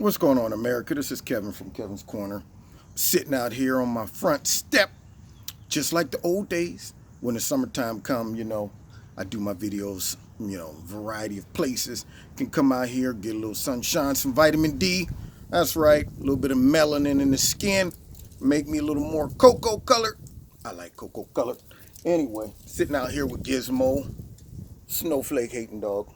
What's going on, America? This is Kevin from Kevin's Corner, sitting out here on my front step, just like the old days. When the summertime come, I do my videos, variety of places. Can come out here, get a little sunshine, some vitamin D. That's right, a little bit of melanin in the skin, make me a little more cocoa colored. I like cocoa colored. Anyway, sitting out here with Gizmo, snowflake hating dog.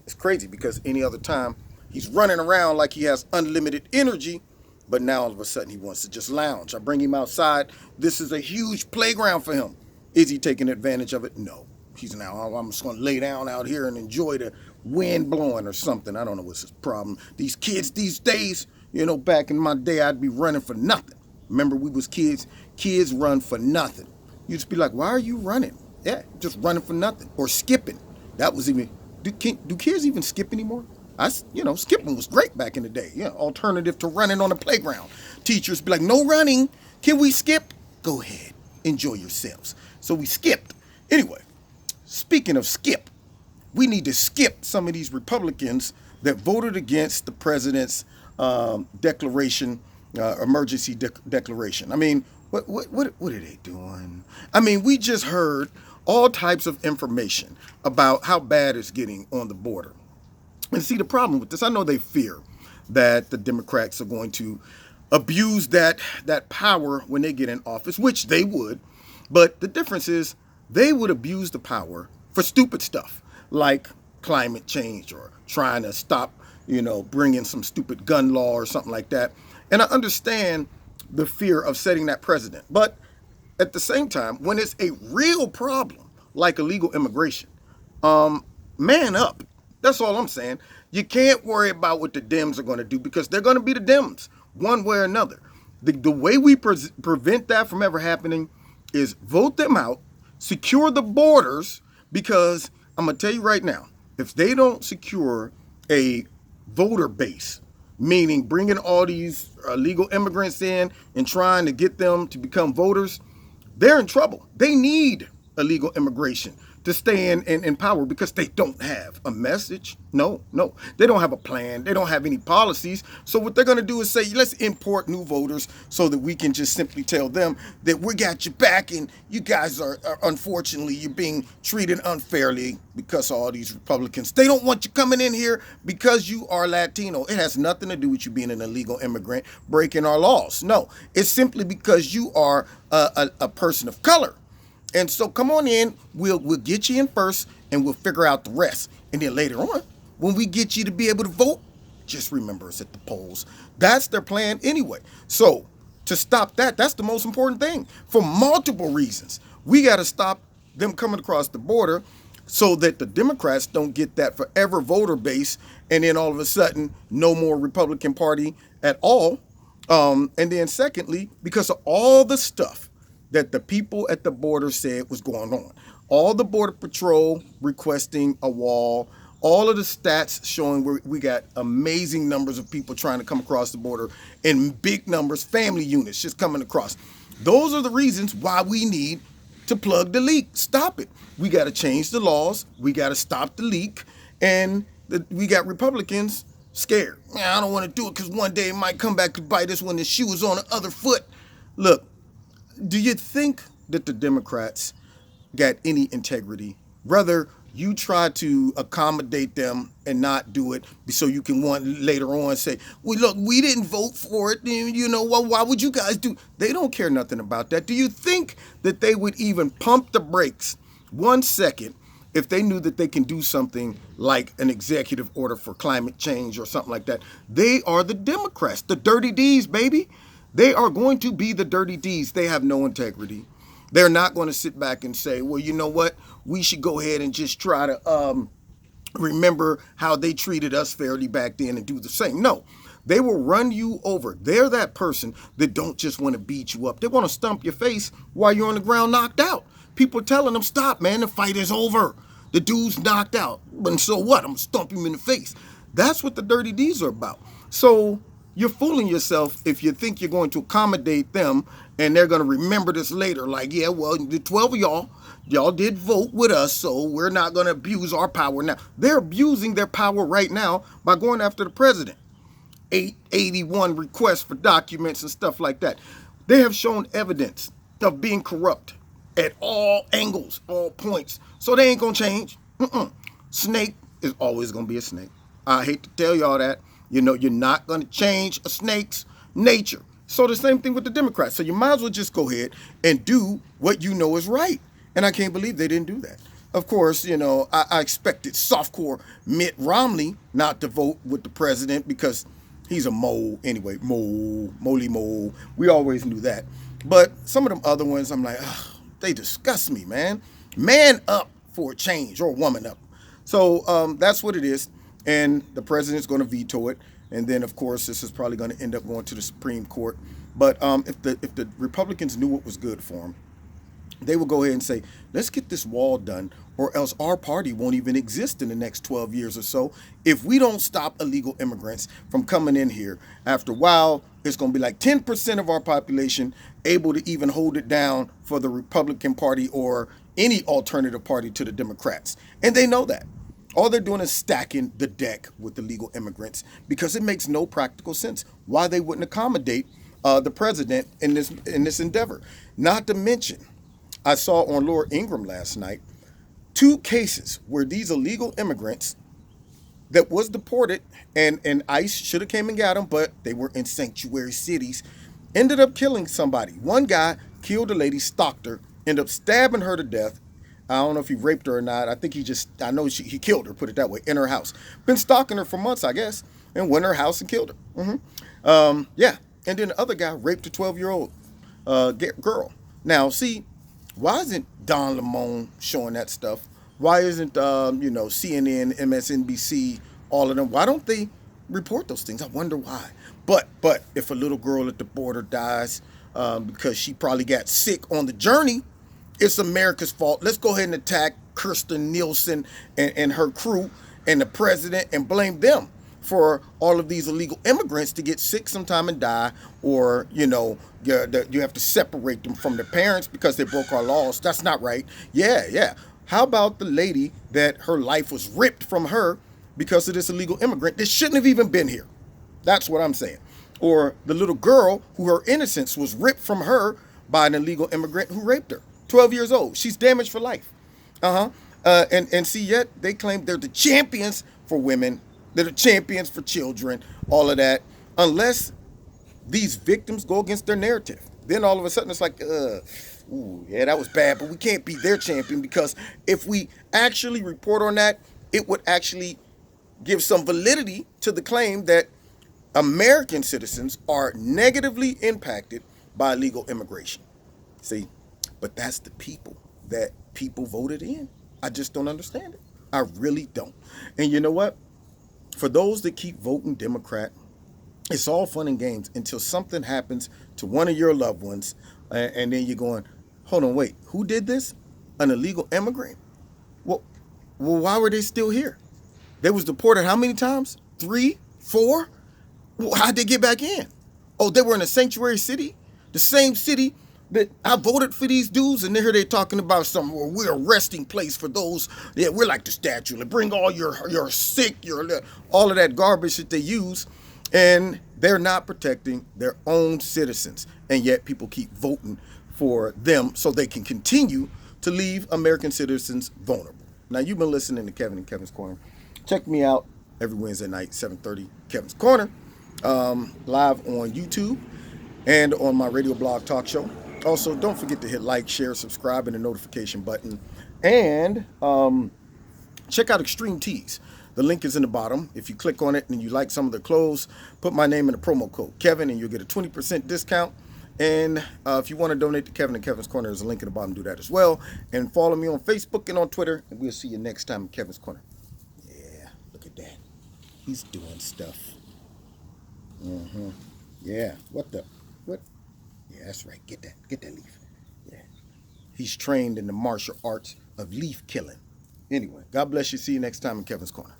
It's crazy because any other time he's running around like he has unlimited energy, but now all of a sudden he wants to just lounge. I bring him outside. This is a huge playground for him. Is he taking advantage of it? No. He's now, I'm just going to lay down out here and enjoy the wind blowing or something. I don't know what's his problem. These kids these days, back in my day, I'd be running for nothing. Remember, we was kids. Kids run for nothing. You'd just be like, why are you running? Yeah, just running for nothing. Or skipping. That was even, do kids even skip anymore? Skipping was great back in the day. Yeah, alternative to running on the playground. Teachers be like, no running. Can we skip? Go ahead. Enjoy yourselves. So we skipped. Anyway, speaking of skip, we need to skip some of these Republicans that voted against the president's declaration, emergency declaration. I mean, what are they doing? I mean, we just heard all types of information about how bad it's getting on the border. And see, the problem with this, I know they fear that the Democrats are going to abuse that power when they get in office, which they would. But the difference is they would abuse the power for stupid stuff like climate change or trying to stop, bringing some stupid gun law or something like that. And I understand the fear of setting that precedent. But at the same time, when it's a real problem like illegal immigration, man up. That's all I'm saying. You can't worry about what the Dems are going to do because they're going to be the Dems one way or another. The way we prevent that from ever happening is vote them out, secure the borders, because I'm going to tell you right now, if they don't secure a voter base, meaning bringing all these illegal immigrants in and trying to get them to become voters, they're in trouble. They need illegal immigration to stay in power because they don't have a message. No, they don't have a plan. They don't have any policies. So what they're going to do is say, let's import new voters so that we can just simply tell them that we got your back and you guys are unfortunately, you're being treated unfairly because of all these Republicans. They don't want you coming in here because you are Latino. It has nothing to do with you being an illegal immigrant, breaking our laws. No, it's simply because you are a person of color. And so come on in, we'll get you in first and we'll figure out the rest. And then later on, when we get you to be able to vote, just remember us at the polls. That's their plan anyway. So to stop that, that's the most important thing for multiple reasons. We got to stop them coming across the border so that the Democrats don't get that forever voter base. And then all of a sudden, no more Republican Party at all. And then secondly, because of all the stuff that the people at the border said was going on. All the Border Patrol requesting a wall, all of the stats showing where we got amazing numbers of people trying to come across the border in big numbers, family units just coming across. Those are the reasons why we need to plug the leak. Stop it. We got to change the laws. We got to stop the leak. And we got Republicans scared. Man, I don't want to do it because one day it might come back to bite us when the shoe is on the other foot. Look, do you think that the Democrats got any integrity? Rather, you try to accommodate them and not do it so you can later on say, well, look, we didn't vote for it. Why would you guys do? They don't care nothing about that. Do you think that they would even pump the brakes 1 second if they knew that they can do something like an executive order for climate change or something like that? They are the Democrats, the dirty D's, baby. They are going to be the dirty D's. They have no integrity. They're not going to sit back and say, well, you know what? We should go ahead and just try to remember how they treated us fairly back then and do the same. No, they will run you over. They're that person that don't just want to beat you up. They want to stomp your face while you're on the ground knocked out. People telling them, stop, man, the fight is over. The dude's knocked out. And so what? I'm going to stomp him in the face. That's what the dirty D's are about. So you're fooling yourself if you think you're going to accommodate them and they're going to remember this later. Like, yeah, well, the 12 of y'all did vote with us, so we're not going to abuse our power now. They're abusing their power right now by going after the president. 881 requests for documents and stuff like that. They have shown evidence of being corrupt at all angles, all points. So they ain't gonna change. Snake is always gonna be a snake. I hate to tell y'all that. You know, you're not gonna change a snake's nature. So the same thing with the Democrats. So you might as well just go ahead and do what you know is right. And I can't believe they didn't do that. Of course, you know, I expected softcore Mitt Romney not to vote with the president because he's a mole anyway. Moly mole. We always knew that. But some of them other ones, I'm like, ugh, they disgust me, man. Man up for a change, or woman up. So that's what it is. And the president's going to veto it. And then, of course, this is probably going to end up going to the Supreme Court. But if the Republicans knew what was good for them, they would go ahead and say, let's get this wall done, or else our party won't even exist in the next 12 years or so. If we don't stop illegal immigrants from coming in here, after a while, it's going to be like 10% of our population able to even hold it down for the Republican Party or any alternative party to the Democrats. And they know that. All they're doing is stacking the deck with illegal immigrants because it makes no practical sense why they wouldn't accommodate the president in this endeavor. Not to mention, I saw on Laura Ingraham last night 2 cases where these illegal immigrants that was deported and ICE should have came and got them, but they were in sanctuary cities, ended up killing somebody. One guy killed a lady, stalked her, ended up stabbing her to death. I don't know if he raped her or not. I think I know he killed her, put it that way, in her house. Been stalking her for months, I guess, and went in her house and killed her. Yeah. And then the other guy raped a 12-year-old girl. Now, see, why isn't Don Lemon showing that stuff? Why isn't, CNN, MSNBC, all of them? Why don't they report those things? I wonder why. But if a little girl at the border dies because she probably got sick on the journey, it's America's fault. Let's go ahead and attack Kirsten Nielsen and her crew and the president and blame them for all of these illegal immigrants to get sick sometime and die, or, you have to separate them from their parents because they broke our laws. That's not right. Yeah. How about the lady that her life was ripped from her because of this illegal immigrant that shouldn't have even been here? That's what I'm saying. Or the little girl who her innocence was ripped from her by an illegal immigrant who raped her. 12 years old. She's damaged for life. And see, yet they claim they're the champions for women. They're the champions for children. All of that. Unless these victims go against their narrative. Then all of a sudden it's like, yeah, that was bad, but we can't be their champion, because if we actually report on that, it would actually give some validity to the claim that American citizens are negatively impacted by illegal immigration. See? But that's the people that people voted in. I just don't understand it. I really don't. And you know what? For those that keep voting Democrat, it's all fun and games until something happens to one of your loved ones. And then you're going, hold on, wait, who did this? An illegal immigrant? Well, why were they still here? They was deported how many times? 3, 4? Well, how'd they get back in? Oh, they were in a sanctuary city? The same city that I voted for these dudes, and here they're talking about something where we're a resting place for those. Yeah, we're like the statue. Bring all your sick, all of that garbage that they use, and they're not protecting their own citizens. And yet people keep voting for them so they can continue to leave American citizens vulnerable. Now, you've been listening to Kevin and Kevin's Corner. Check me out every Wednesday night, 7:30, Kevin's Corner, live on YouTube and on my radio blog talk show. Also, don't forget to hit like, share, subscribe, and the notification button. And check out Extreme Tees. The link is in the bottom. If you click on it and you like some of the clothes, put my name in the promo code Kevin, and you'll get a 20% discount. And if you want to donate to Kevin and Kevin's Corner, there's a link in the bottom. Do that as well. And follow me on Facebook and on Twitter. And we'll see you next time in Kevin's Corner. Yeah, look at that. He's doing stuff. Yeah, what? Yeah, that's right. Get that leaf. Yeah. He's trained in the martial arts of leaf killing. Anyway, God bless you. See you next time in Kevin's Corner.